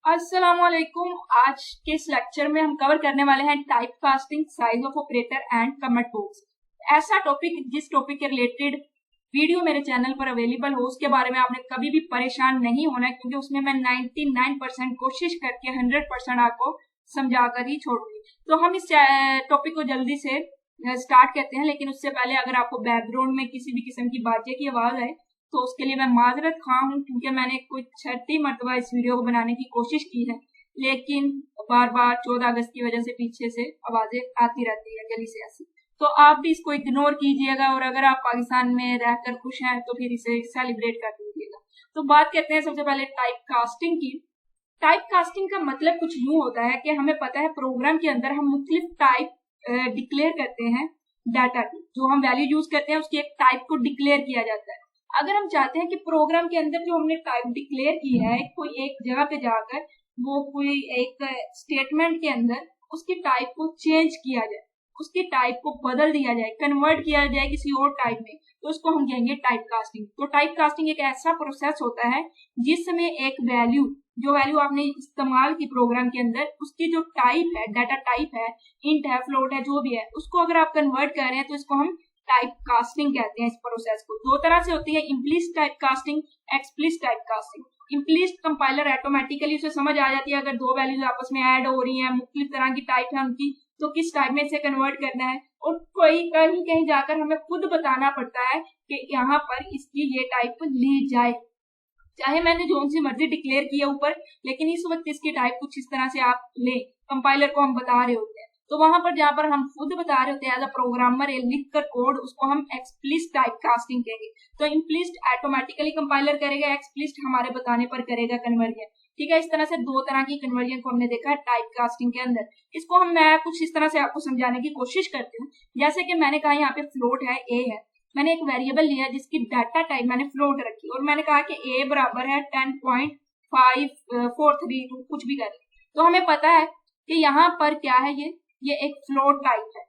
अस्सलामुअलैकुम। आज के इस लेक्चर में हम कवर करने वाले हैं type casting, size of operator and comment box. ऐसा टॉपिक जिस टॉपिक के रिलेटेड वीडियो मेरे चैनल पर अवेलेबल हो उसके बारे में आपने कभी भी परेशान नहीं होना है, क्योंकि उसमें मैं 99% कोशिश करके 100% आपको समझा कर ही छोड़ूंगी। तो हम इस टॉपिक को जल्दी से स्टार्ट करते हैं, लेकिन उससे पहले अगर आपको बैकग्राउंड में किसी भी किस्म की बातचीत की आवाज आए तो उसके लिए मैं माजरत खा हूँ, क्योंकि मैंने कुछ 36 मरतबा इस वीडियो को बनाने की कोशिश की है, लेकिन बार बार 14 अगस्त की वजह से पीछे से आवाजें आती रहती है गली से ऐसी। तो आप भी इसको इग्नोर कीजिएगा, और अगर आप पाकिस्तान में रहकर खुश हैं तो फिर इसे सेलिब्रेट कर दीजिएगा। तो बात करते हैं सबसे पहले टाइप कास्टिंग की। टाइप कास्टिंग का मतलब कुछ यूं होता है कि हमें पता है प्रोग्राम के अंदर हम मुख्तलिफ टाइप डिक्लेयर करते हैं डाटा की, जो हम वैल्यू यूज करते हैं उसकी एक टाइप को डिक्लेयर किया जाता है। अगर हम चाहते हैं कि प्रोग्राम के अंदर जो हमने टाइप डिक्लेयर की है कोई एक जगह पे जाकर वो कोई एक स्टेटमेंट के अंदर उसकी टाइप को चेंज किया जाए, उसकी टाइप को बदल दिया जाए, कन्वर्ट किया जाए किसी और टाइप में, तो उसको हम कहेंगे टाइप कास्टिंग। तो टाइप कास्टिंग एक ऐसा प्रोसेस होता है जिसमें एक वैल्यू, जो वैल्यू आपने इस्तेमाल की प्रोग्राम के अंदर, उसकी जो टाइप है, डाटा टाइप है, इंट है, फ्लोट है, जो भी है, उसको अगर आप कन्वर्ट कर रहे हैं तो इसको हम टाइप कास्टिंग कहते हैं। इस प्रोसेस को दो तरह से होती है, implicit type casting, explicit type casting. Implicit compiler automatically उसे समझ आ जाती है अगर दो वैल्यूज आपस में ऐड हो रही हैं, मुख्तलिफ तरह की टाइप है उनकी, तो किस टाइप में इसे कन्वर्ट करना है, और कोई कहीं कहीं जाकर हमें खुद बताना पड़ता है कि यहाँ पर इसकी ये टाइप ली जाए, चाहे मैंने जो सी मर्जी डिक्लेयर किया ऊपर, लेकिन इस वक्त इसकी टाइप कुछ इस तरह से आप ले, कंपाइलर को हम बता रहे होते हैं। तो वहां पर जहां पर हम खुद बता रहे होते हैं एज अ प्रोग्रामर लिख कर कोड, उसको हम एक्सप्लिसिट टाइप कास्टिंग कहेंगे। तो इम्प्लिसिट ऑटोमेटिकली कंपाइलर करेगा, एक्सप्लिसिट हमारे बताने पर करेगा कन्वर्जन। ठीक है, इस तरह से दो तरह की कन्वर्जन को हमने देखा है टाइप कास्टिंग के अंदर। इसको मैं कुछ इस तरह से आपको समझाने की कोशिश करती हूँ। जैसे कि मैंने कहा यहाँ पे फ्लोट है, ए है, मैंने एक वेरिएबल लिया जिसकी डाटा टाइप मैंने फ्लोट रखी, और मैंने कहा कि ए बराबर है 10.543 कुछ भी कर, तो हमें पता है कि यहाँ पर क्या है, ये एक फ्लोट टाइप है,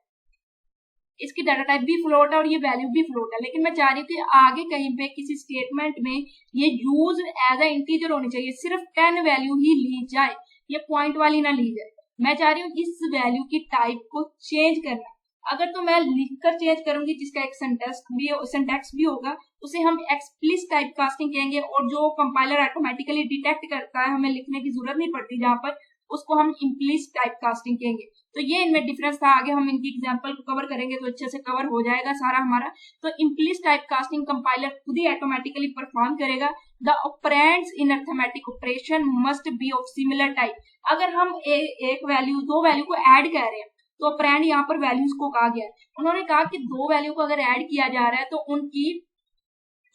इसकी डाटा टाइप भी फ्लोट है और ये वैल्यू भी फ्लोट है। लेकिन मैं चाह रही थी आगे कहीं पे किसी स्टेटमेंट में ये यूज एज अ इंटीजर होनी चाहिए, सिर्फ 10 वैल्यू ही ली जाए, ये पॉइंट वाली ना ली जाए। मैं चाह रही हूँ इस वैल्यू की टाइप को चेंज करना। अगर तो मैं लिखकर चेंज करूंगी जिसका एक सिंटैक्स भी होगा, उसे हम एक्सप्लिसिट टाइप कास्टिंग कहेंगे, और जो कंपाइलर ऑटोमेटिकली डिटेक्ट करता है, हमें लिखने की जरूरत नहीं पड़ती जहां पर, उसको हम इम्प्लिसिट टाइप कास्टिंग कहेंगे। तो ये इनमें डिफरेंस था, आगे हम इनकी एग्जांपल को कवर करेंगे तो अच्छे से कवर हो जाएगा सारा हमारा। तो इम्प्लिसिट टाइप कास्टिंग कंपाइलर खुद ही ऑटोमेटिकली परफॉर्म करेगा। The operands in arithmetic operation must be of similar type. अगर हम एक वैल्यू, दो वैल्यू को ऐड कर रहे हैं, तो ऑपरेंड यहाँ पर वैल्यूज को कहा गया है। उन्होंने कहा कि दो वैल्यू को अगर ऐड किया जा रहा है तो उनकी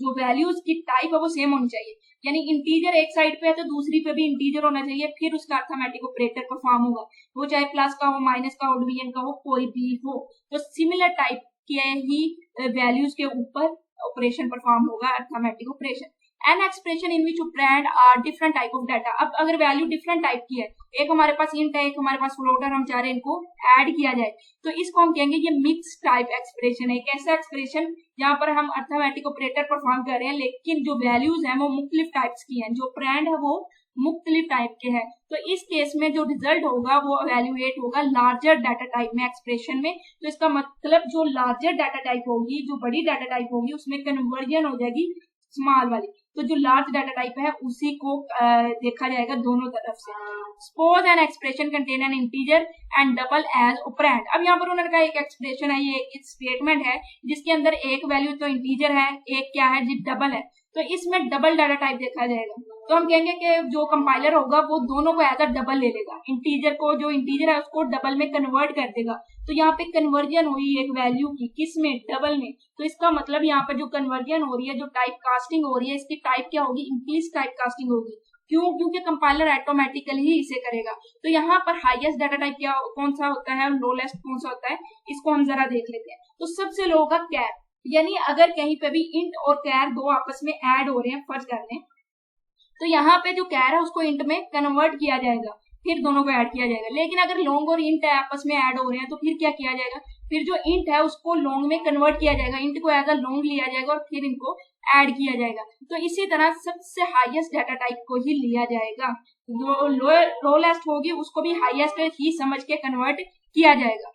जो वैल्यूज की टाइप है वो सेम होनी चाहिए, यानी इंटीजर एक साइड पे है तो दूसरी पे भी इंटीजर होना चाहिए, फिर उसका अरिथमेटिक ऑपरेटर परफॉर्म होगा, वो चाहे प्लस का हो, माइनस का हो, डिवीजन का हो, कोई भी हो। तो सिमिलर टाइप के ही वैल्यूज के ऊपर ऑपरेशन परफॉर्म होगा, arithmetic operation. An expression in which operand are different type of data. अब अगर वैल्यू डिफरेंट टाइप की है, एक हमारे पास इंट है, एक हमारे पास फ्लोट है, हम चाह रहे हैं इनको ऐड किया जाए, तो इसको हम कहेंगे ये मिक्स टाइप एक्सप्रेशन है। एक ऐसा एक्सप्रेशन जहां पर हम अरिथमेटिक ऑपरेटर परफॉर्म कर रहे हैं, लेकिन जो वैल्यूज हैं वो मुख्तलिफ टाइप्स की हैं, जो ऑपरेंड है वो मुख्तलिफ टाइप के हैं। तो इस केस में जो रिजल्ट होगा वो इवैल्यूएट होगा लार्जर डाटा टाइप में, एक्सप्रेशन में। तो इसका मतलब जो लार्जर डाटा टाइप होगी, जो बड़ी डाटा टाइप होगी, उसमें कन्वर्जन हो जाएगी स्मॉल वाली। तो जो लार्ज डाटा टाइप है उसी को देखा जाएगा दोनों तरफ से। Suppose an expression contain an integer and double as operand. अब यहाँ पर उन्होंने कहा एक एक्सप्रेशन है, ये एक स्टेटमेंट है जिसके अंदर एक वैल्यू तो इंटीजर है, एक क्या है जी डबल है, तो इसमें डबल डाटा टाइप देखा जाएगा। तो हम कहेंगे कि जो कंपाइलर होगा वो दोनों को एज अ डबल ले लेगा, इंटीजर को, जो इंटीजर है उसको डबल में कन्वर्ट कर देगा। तो यहाँ पे कन्वर्जन हुई एक वैल्यू की, किस में, डबल में। तो इसका मतलब यहाँ पर जो कन्वर्जन हो रही है, जो टाइप कास्टिंग हो रही है, इसकी टाइप क्या होगी, इम्प्लिसिट टाइप कास्टिंग होगी। क्यों? क्योंकि कंपाइलर ऑटोमेटिकली ही इसे करेगा। तो यहाँ पर हाईएस्ट डाटा टाइप क्या कौन सा होता है और लोएस्ट कौन सा होता है, इसको हम जरा देख लेते हैं। तो सबसे लो होगा कैर, यानी अगर कहीं पे भी इंट और कैर दो आपस में ऐड हो रहे हैं, फर्ज कर लें, तो यहाँ पे जो कैर है उसको इंट में कन्वर्ट किया जाएगा। फिर दोनों को ऐड किया जाएगा। लेकिन अगर लॉन्ग और इंट आपस में ऐड हो रहे हैं तो फिर क्या किया जाएगा, फिर जो इंट है उसको लॉन्ग में कन्वर्ट किया जाएगा, इंट को एज अ लॉन्ग लिया जाएगा और फिर इनको ऐड किया जाएगा। तो इसी तरह सबसे हाईएस्ट डाटा टाइप को ही लिया जाएगा, जो लोएस्ट होगी उसको भी हाईएस्ट ही समझ के कन्वर्ट किया जाएगा।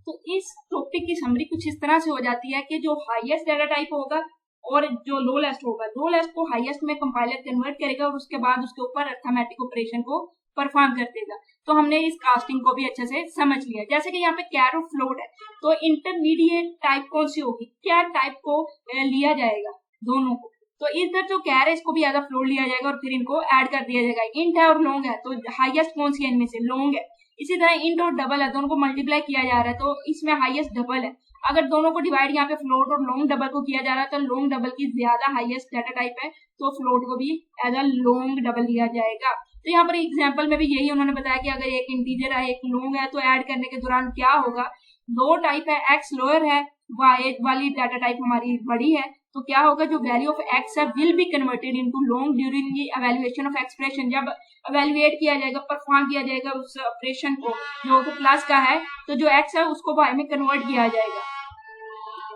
तो इस टॉपिक की समरी कुछ इस तरह से हो जाती है कि जो हाईएस्ट डाटा टाइप होगा और जो लोएस्ट होगा, लोएस्ट को हाईएस्ट में कंपाइलर कन्वर्ट करेगा और उसके बाद उसके ऊपर अरिथमेटिक ऑपरेशन को परफॉर्म कर देगा। तो हमने इस कास्टिंग को भी अच्छे से समझ लिया। जैसे कि यहाँ पे कैर और फ्लोट है, तो इंटरमीडिएट टाइप कौन सी होगी, क्या टाइप को लिया जाएगा, दोनों को। तो इधर जो कैर है इसको भी एज अ फ्लोट लिया जाएगा और फिर इनको ऐड कर दिया जाएगा। इंट है और लॉन्ग है, तो हाईएस्ट कौन सी है इनमें से, लॉन्ग है। इसी तरह इंट और डबल है, दोनों को मल्टीप्लाई किया जा रहा है, तो इसमें हाईएस्ट डबल है। अगर दोनों को डिवाइड यहाँ पे फ्लोट और लॉन्ग डबल को किया जा रहा है, तो लॉन्ग डबल की ज्यादा हाईएस्ट डाटा टाइप है, तो फ्लोट को भी एज अ लॉन्ग डबल लिया जाएगा। तो यहाँ पर एग्जाम्पल में भी यही उन्होंने बताया कि अगर एक इंटीजर है एक लॉन्ग है, तो ऐड करने के दौरान क्या होगा, दो टाइप है, एक्स लोअर है, वाई वाली डाटा टाइप हमारी बड़ी है, तो क्या होगा, जो वैल्यू ऑफ एक्स है will be converted into long during the evaluation of expression. जब एवेल्युएट किया जाएगा, परफॉर्म किया जाएगा उस ऑपरेशन को जो प्लस का है, तो जो एक्स है उसको वाई में कन्वर्ट किया जाएगा।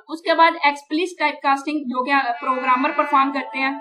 उसके बाद एक्सप्लिसिट टाइप कास्टिंग जो क्या प्रोग्रामर परफॉर्म करते हैं।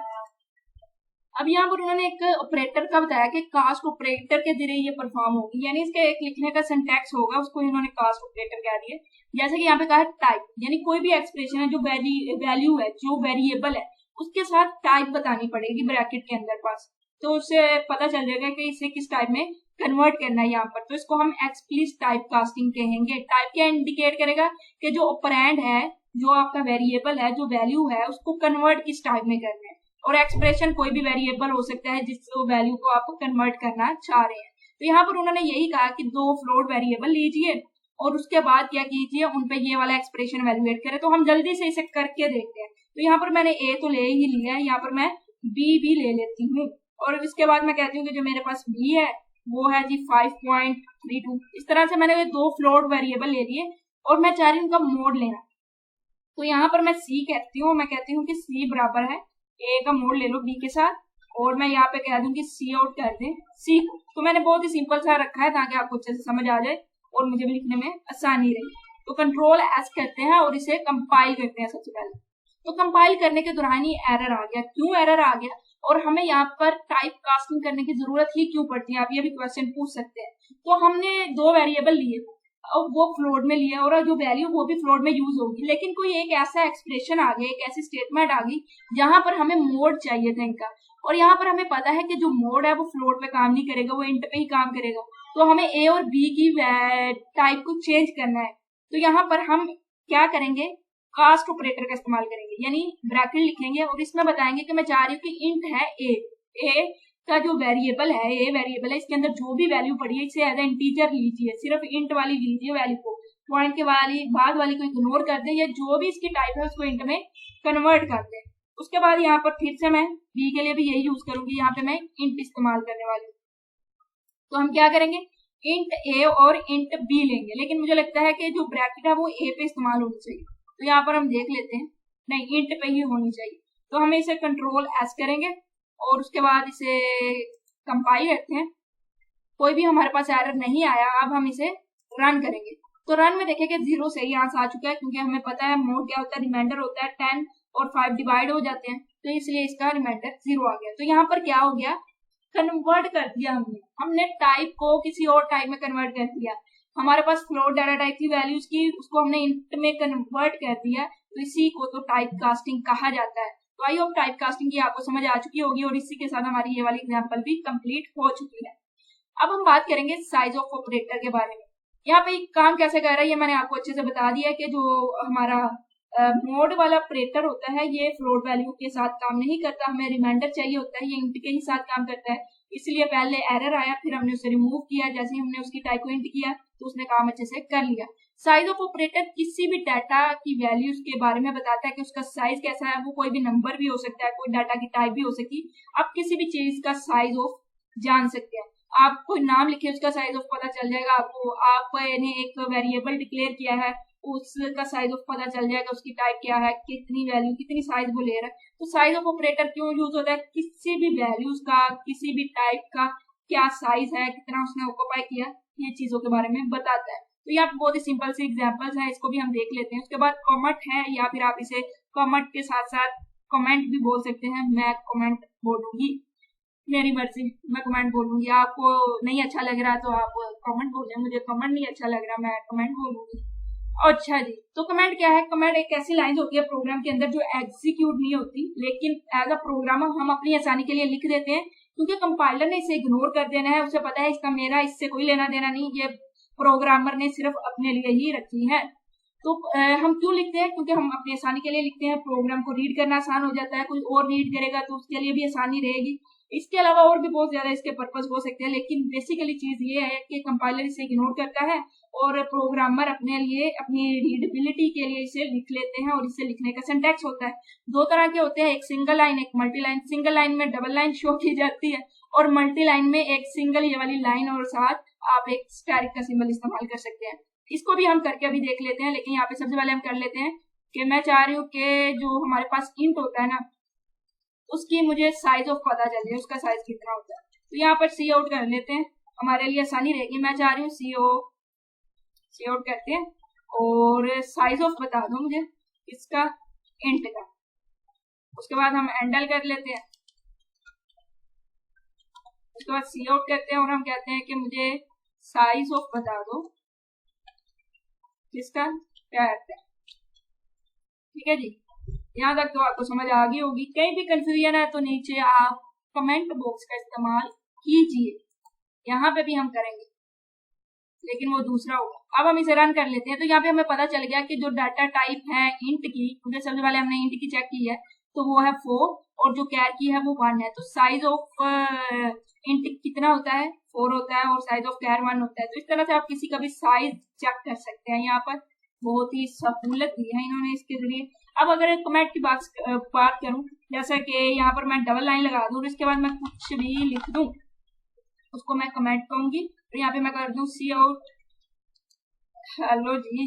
अब यहाँ पर उन्होंने एक ऑपरेटर का बताया कि कास्ट ऑपरेटर के जरिए ये परफॉर्म होगी, यानी इसके एक लिखने का सिंटैक्स होगा, उसको इन्होंने कास्ट ऑपरेटर कह दिए। जैसे कि यहाँ पे कहा है टाइप, यानी कोई भी एक्सप्रेशन है जो वैल्यू है, जो वेरिएबल है, उसके साथ टाइप बतानी पड़ेगी ब्रैकेट के अंदर पास, तो उससे पता चल जाएगा कि इसे किस टाइप में कन्वर्ट करना है यहाँ पर। तो इसको हम एक्सप्लिसिट टाइप कास्टिंग कहेंगे। टाइप क्या इंडिकेट करेगा कि जो ऑपरेंड है, जो आपका वेरिएबल है, जो वैल्यू है, उसको कन्वर्ट किस टाइप में करना है। और एक्सप्रेशन कोई भी वेरिएबल हो सकता है जिस वैल्यू को आप कन्वर्ट करना चाह रहे हैं। तो यहाँ पर उन्होंने यही कहा कि दो फ्लोट वेरिएबल लीजिए और उसके बाद क्या कीजिए, उन पे ये वाला एक्सप्रेशन वैल्यूएट करें। तो हम जल्दी से इसे करके देखते हैं। तो यहाँ पर मैंने ए तो ले ही लिया है, यहाँ पर मैं बी भी ले लेती हूँ और इसके बाद मैं कहती हूँ कि जो मेरे पास बी है वो है जी 5.32। इस तरह से मैंने दो फ्लोट वेरिएबल ले लिए और मैं चाह रही हूँ उनका मोड लेना। तो यहाँ पर मैं सी कहती हूँ, मैं कहती हूँ कि सी बराबर है ए का मोड ले लो बी के साथ, और मैं यहाँ पे कह दूं कि सी आउट कर दें सी को। तो मैंने बहुत ही सिंपल सा रखा है ताकि आपको अच्छे से समझ आ जाए और मुझे भी लिखने में आसानी रही। तो कंट्रोल एस करते हैं और इसे कंपाइल करते हैं सबसे पहले। तो कंपाइल करने के दौरान ही एरर आ गया। क्यों एरर आ गया और हमें यहाँ पर टाइप कास्टिंग करने की जरूरत ही क्यों पड़ती है, आप ये भी क्वेश्चन पूछ सकते हैं। तो हमने दो वेरिएबल लिए और वो फ्लोट में लिया और जो वैल्यू वो भी फ्लोट में यूज होगी, लेकिन कोई एक ऐसा एक्सप्रेशन आ गया, एक ऐसी स्टेटमेंट आ गई जहां पर हमें मोड चाहिए था इनका, और यहाँ पर हमें पता है कि जो मोड है वो फ्लोट पे काम नहीं करेगा, वो इंट पे ही काम करेगा। तो हमें ए और बी की टाइप को चेंज करना है। तो यहाँ पर हम क्या करेंगे, कास्ट ऑपरेटर का इस्तेमाल करेंगे, यानी ब्रैकेट लिखेंगे और इसमें बताएंगे कि मैं चाह रही हूँ कि इंट है ए का जो वेरिएबल है, ए वेरिएबल है, इसके अंदर जो भी वैल्यू पड़ी है इसे एज ए इंटीजर लीजिए, सिर्फ इंट वाली लीजिए वैल्यू को, पॉइंट के बाद वाली को इग्नोर कर दे, या जो भी इसकी टाइप है उसको इंट में कन्वर्ट कर दे। उसके बाद यहाँ पर फिर से मैं बी के लिए भी यही यूज करूंगी, यहाँ पे मैं इंट इस्तेमाल करने वाली हूँ। तो हम क्या करेंगे, इंट ए और इंट बी लेंगे, लेकिन मुझे लगता है कि जो ब्रैकेट है वो ए पे इस्तेमाल होनी चाहिए। तो यहाँ पर हम देख लेते हैं, नहीं इंट पे ही होनी चाहिए। तो हम इसे कंट्रोल एस करेंगे और उसके बाद इसे कंपाइल करते हैं। कोई भी हमारे पास एरर नहीं आया। अब हम इसे रन करेंगे। तो रन में देखेंगे 0 सही आंसर आ चुका है, क्योंकि हमें पता है मोड क्या होता है, रिमाइंडर होता है 10 और 5 डिवाइड हो जाते हैं, तो इसलिए इसका रिमाइंडर 0 आ गया। तो यहाँ पर क्या हो गया, कन्वर्ट कर दिया हमने टाइप को किसी और टाइप में कन्वर्ट कर दिया। हमारे पास फ्लोट डाटा टाइप की वैल्यूज की, उसको हमने इंट में कन्वर्ट कर दिया, तो इसी को तो टाइप कास्टिंग कहा जाता है। तो आई होप टाइप कास्टिंग की आपको समझ आ चुकी होगी और इसी के साथ हमारी ये वाली एग्जांपल भी कंप्लीट हो चुकी है। अब हम बात करेंगे साइज ऑफ ऑपरेटर के बारे में। यहाँ पे काम कैसे कर रहा है ये मैंने आपको अच्छे से बता दिया कि जो हमारा मोड वाला ऑपरेटर होता है ये फ्लोट वैल्यू के साथ काम नहीं करता, हमें रिमाइंडर चाहिए होता है, ये इंट के ही साथ काम करता है। इसलिए पहले एरर आया, फिर हमने उसे रिमूव किया, जैसे ही हमने उसकी टाइप को इंट किया तो उसने काम अच्छे से कर लिया। साइज ऑफ ऑपरेटर किसी भी डाटा की वैल्यूज के बारे में बताता है कि उसका साइज कैसा है। वो कोई भी नंबर भी हो सकता है, कोई डाटा की टाइप भी हो सकती है। आप किसी भी चीज का साइज ऑफ जान सकते हैं। आप कोई नाम लिखे उसका साइज ऑफ पता चल जाएगा आपको। आपने एक वेरिएबल डिक्लेयर किया है उसका साइज ऑफ पता चल जाएगा, उसकी टाइप क्या है, कितनी वैल्यू कितनी साइज वो ले रहा है। तो साइज ऑफ ऑपरेटर क्यों यूज होता है, किसी भी वैल्यूज का किसी भी टाइप का क्या साइज है, कितना उसने ऑक्यूपाई किया, ये चीजों के बारे में बताता है। तो यहाँ पे बहुत ही सिंपल सी एग्जांपल्स हैं, इसको भी हम देख लेते हैं। उसके बाद कॉमेंट है, या फिर आप इसे कॉमेंट के साथ साथ कमेंट भी बोल सकते हैं। मैं कमेंट बोलूंगी, मेरी मर्जी, मैं कमेंट बोलूंगी। आपको नहीं अच्छा लग रहा तो आप कमेंट बोलें, मुझे कमेंट नहीं अच्छा लग रहा, मैं कमेंट बोलूंगी। अच्छा जी, तो कमेंट क्या है? कमेंट एक ऐसी लाइन होती है प्रोग्राम के अंदर जो एग्जीक्यूट नहीं होती, लेकिन एज अ प्रोग्रामर हम अपनी आसानी के लिए लिख देते हैं, क्योंकि कंपाइलर ने इसे इग्नोर कर देना है। उसे पता है इसका मेरा इससे कोई लेना देना नहीं, ये प्रोग्रामर ने सिर्फ अपने लिए ही रखी है। तो हम क्यों लिखते हैं? क्योंकि हम अपनी आसानी के लिए लिखते हैं। प्रोग्राम को रीड करना आसान हो जाता है, कोई और रीड करेगा तो उसके लिए भी आसानी रहेगी। इसके अलावा और भी बहुत ज्यादा इसके पर्पस हो सकते हैं, लेकिन बेसिकली चीज ये है कि कंपाइलर इसे इग्नोर करता है और प्रोग्रामर अपने लिए अपनी रीडेबिलिटी के लिए इसे लिख लेते हैं। और इसे लिखने का सिंटैक्स होता है, दो तरह के होते हैं, एक सिंगल लाइन, एक मल्टी लाइन। सिंगल लाइन में डबल लाइन शो की जाती है, और मल्टी लाइन में एक सिंगल ये वाली लाइन और साथ आप एक स्टैरिक का सिंबल इस्तेमाल कर सकते हैं। इसको भी हम करके अभी देख लेते हैं, लेकिन यहाँ पे सबसे पहले हम कर लेते हैं कि मैं चाह रही हूँ कि जो हमारे पास इंट होता है ना, उसकी मुझे साइज ऑफ पता चल जाए, उसका साइज कितना होता है। तो यहाँ पर सी आउट कर लेते हैं, हमारे लिए आसानी रहेगी। मैं चाह रही हूँ सी आउट करते हैं और साइज ऑफ बता दो मुझे इसका, इंट का। उसके बाद हम हैंडल कर लेते हैं, उसके बाद सी आउट करते हैं और हम कहते हैं कि मुझे साइज ऑफ बता दो जिसका क्या है। ठीक है जी, यहाँ तक तो आपको समझ आ गई होगी। कहीं भी कंफ्यूजन है तो नीचे आप कमेंट बॉक्स का इस्तेमाल कीजिए, यहाँ पे भी हम करेंगे, लेकिन वो दूसरा होगा। अब हम इसे रन कर लेते हैं। तो यहाँ पे हमें पता चल गया कि जो डाटा टाइप है इंट की, क्योंकि सबसे पहले हमने इंट की चेक की है, तो वो है 4, और जो कैर की है वो 1 है। तो साइज ऑफ इंट कितना होता है? 4 होता है, और साइज ऑफ कैर 1 होता है। तो इस तरह से आप किसी का भी साइज चेक कर सकते हैं। यहाँ पर बहुत ही सहूलत दी है इन्होंने इसके जरिए। अब अगर कमेंट की बात करूं, जैसा कि यहाँ पर मैं डबल लाइन लगा दूं और इसके बाद मैं कुछ भी लिख दूं, उसको मैं कमेंट कहूंगी। तो यहाँ पे मैं कर दूं सी आउट हेलो जी,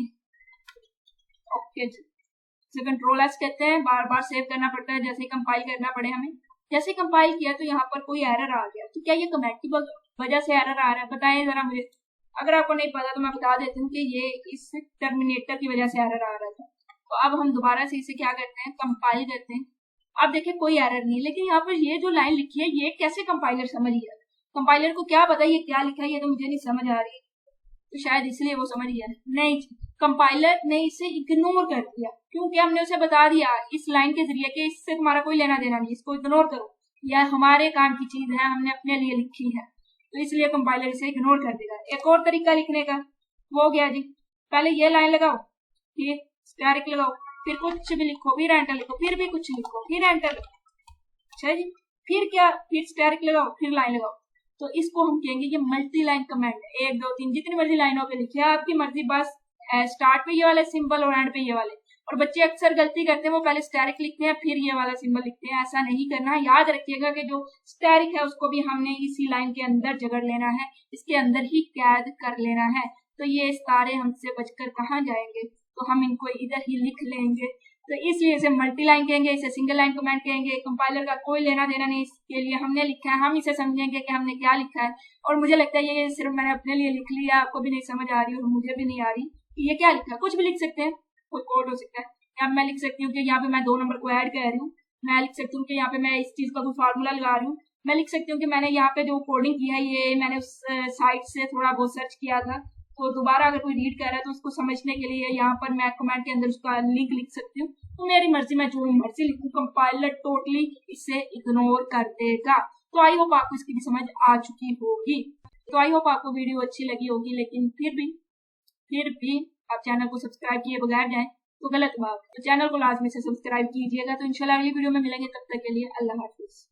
ओके जी। इसे कंट्रोल एस कहते हैं, बार बार सेव करना पड़ता है जैसे कंपाइल करना पड़े हमें। जैसे कंपाइल किया तो यहाँ पर कोई एरर आ गया, तो क्या ये कमेंट की वजह से एरर आ रहा है? बताएं जरा मुझे। अगर आपको नहीं पता तो मैं बता देती हूँ कि ये इस टर्मिनेटर की वजह से एरर आ रहा था। तो अब हम दोबारा से इसे क्या करते हैं, कंपाइल करते हैं। अब देखिए कोई एरर नहीं, लेकिन यहाँ पर ये जो लाइन लिखी है ये कैसे कंपाइलर समझ गया? कंपाइलर को क्या पता ये क्या लिखा है, ये तो मुझे नहीं समझ आ रही। तो शायद इसलिए वो समझ गया नहीं, कंपाइलर ने इसे इग्नोर कर दिया, क्योंकि हमने उसे बता दिया इस लाइन के जरिए कि इससे तुम्हारा कोई लेना देना नहीं, इसको इग्नोर करो, यह हमारे काम की चीज है, हमने अपने लिए लिखी है। तो इसलिए कंपाइलर इसे इग्नोर कर देगा। एक और तरीका लिखने का वो हो गया जी, पहले ये लाइन लगाओ, फिर स्टैरिक लगाओ, फिर कुछ भी लिखो, फिर एंटर लिखो, फिर भी कुछ लिखो, फिर एंटर। अच्छा जी, फिर क्या, फिर स्टैरिक लगाओ, फिर लाइन लगाओ। तो इसको हम कहेंगे ये मल्टी लाइन कमांड है। 1 2 3 जितनी मर्जी लाइनों पे लिखिए, आपकी मर्जी, बस स्टार्ट पे ये वाले सिंबल और एंड पे ये वाले। और बच्चे अक्सर गलती करते हैं, वो पहले स्टैरिक लिखते हैं फिर ये वाला सिंबल लिखते हैं। ऐसा नहीं करना, याद रखिएगा कि जो स्टैरिक है उसको भी हमने इसी लाइन के अंदर जगड़ लेना है, इसके अंदर ही कैद कर लेना है। तो ये सितारे हमसे बचकर कहाँ जाएंगे, तो हम इनको इधर ही लिख लेंगे। तो इसलिए इसे मल्टी लाइन कहेंगे, इसे सिंगल लाइन कमेंट कहेंगे। कंपाइलर का कोई लेना देना नहीं, इसके लिए हमने लिखा है, हम इसे समझेंगे कि हमने क्या लिखा है। और मुझे लगता है ये सिर्फ मैंने अपने लिए लिख लिया, आपको भी नहीं समझ आ रही और मुझे भी नहीं आ रही कि ये क्या लिखा है। कुछ भी लिख सकते हैं, कोई कोड हो सकता है। यहाँ मैं लिख सकती हूँ कि यहाँ पे मैं 2 नंबर को ऐड कर रही हूँ। मैं लिख सकती हूँ कि यहाँ पे मैं इस चीज का कोई फार्मूला लगा रही हूँ। मैं लिख सकती हूँ कि मैंने यहाँ पे जो कोडिंग की है ये मैंने उस साइट से थोड़ा बहुत सर्च किया था, तो दोबारा अगर कोई रीड कर रहा है तो उसको समझने के लिए यहाँ पर मैं कमेंट के अंदर उसका लिंक लिख सकती हूँ। तो मेरी मर्जी, मैं जो मर्जी लिखूँ, कंपाइलर टोटली इसे इग्नोर कर देगा। तो आई होप आपको इसकी भी समझ आ चुकी होगी। तो आई होप आपको वीडियो अच्छी लगी होगी, लेकिन फिर भी आप चैनल को सब्सक्राइब किए बगैर जाएं तो गलत बात है। तो चैनल को लाजमी से सब्सक्राइब कीजिएगा। तो इंशाल्लाह अगली वीडियो में मिलेंगे, तब तक के लिए अल्लाह हाफिज।